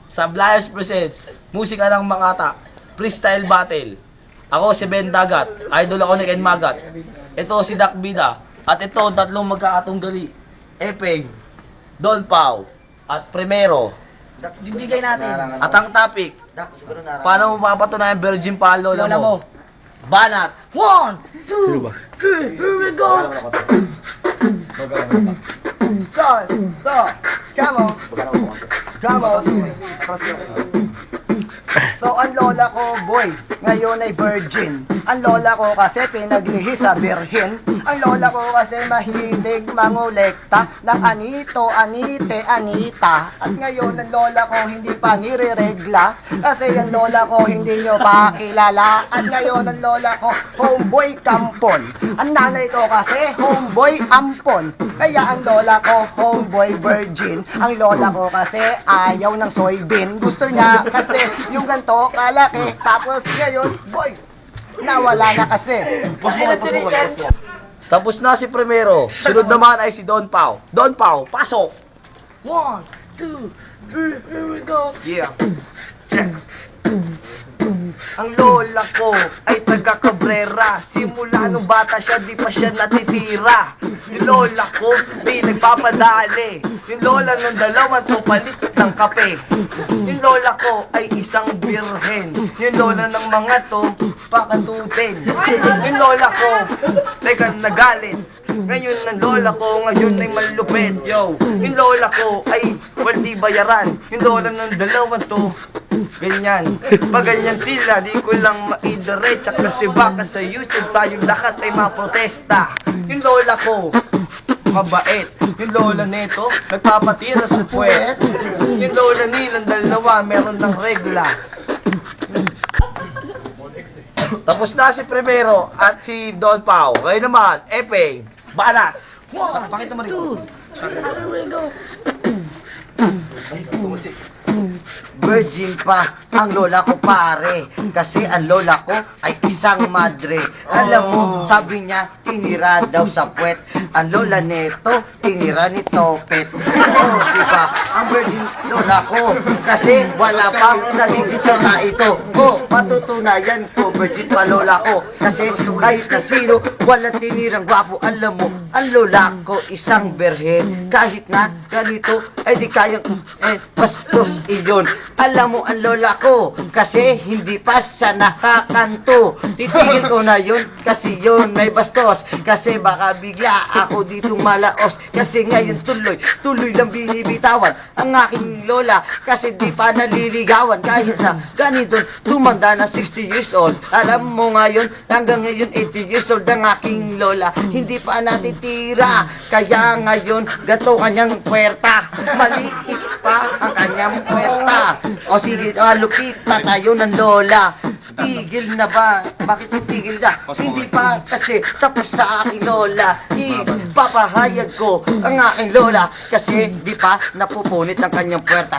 sa Flyers Presents, musika ng Makata, freestyle battle. Ako si Ben Dagat, idol ako ni Ken Magat. Ito si Dak Bida, at ito ang tatlong magkakatunggali. Epeng, Don Pau, at Primero. Bibigay natin. At ang topic, paano mo mapapatunayan virgin pa ang lola mo? Banat. 1, 2, 3, here we go! So, ang lola ko, boy, ngayon ay virgin. Ang lola ko kasi pinaglihi sa birhin. Ang lola ko kasi mahilig mangolekta ng anito, anite, anita. At ngayon, ang lola ko hindi pa nire-regla kasi ang lola ko hindi nyo pa kilala. At ngayon, ang lola ko, homeboy kampon. Ang nanay ko kasi, homeboy ampon. Kaya ang lola ko, homeboy virgin. Ang lola ko kasi ayaw ng soybean. Gusto niya kasi yung ganito kalaki. Tapos ngayon, boy, nawala na kasi. Tapos na si Primero. Sunod naman ay si Don Pau. Don Pau, pasok! 1, 2, 3, here we go! Yeah. Check. Ang lola ko ay taga Cabrera. Simula nung bata siya, di pa siya natitira. Yung lola ko, di nagpapadali. Yung lola nung dalawang to palit ng kape. Yung lola ko ay isang birhen. Yung lola ng mga to, pakatutin. Yung lola ko, teka nagalit. Ngayon ang lola ko, ngayon ay malupit. Yo, yung lola ko ay waldi bayaran. Yung lola ng dalawang to, ganyan. Pag ganyan sila, di ko lang maidiretsa kasi baka sa YouTube tayong lahat ay maprotesta. Yung lola ko, mabait. Yung lola nito, nagpapatira sa puwet. Yung lola nilang dalawa, meron ng regla. Tapos na si Primero at si Don Pau. Ngayon naman, Epeng, Banat. 1, Pakita mo rin. 2, here we go! Virgin pa ang lola ko pare kasi ang lola ko ay isang madre. Alam mo, sabi niya tinira daw sa puwet. Ang lola neto tinira ni Topet. Oh, diba? Ang virgin lola ko kasi wala pa naging na ito. Oh, patutunayan ko virgin pa lola ko kasi kahit na sino wala tinirang gwapo. Alam mo, ang lola ko isang berhen. Kahit na ganito ay di kayang bastos iyon. Alam mo ang lola ko kasi hindi pa siya nakakanto. Titigil ko na yun kasi yun may bastos. Kasi baka bigla ako dito malaos. Kasi ngayon tuloy lang binibitawan ang aking lola kasi di pa naliligawan. Kahit na ganito tumanda na 60 years old. Alam mo ngayon hanggang ngayon 80 years old ang aking lola. Hindi pa natitira. Kaya ngayon gato kanyang puwerta. Maliit pa ang kanyang puwerta. O sige, lupit na tayo ng lola. Tigil na ba? Bakit titigil na? Hindi pa kasi tapos sa aking lola. Ipapahayag ko ang aking lola kasi di pa napupunit ang kanyang puwerta.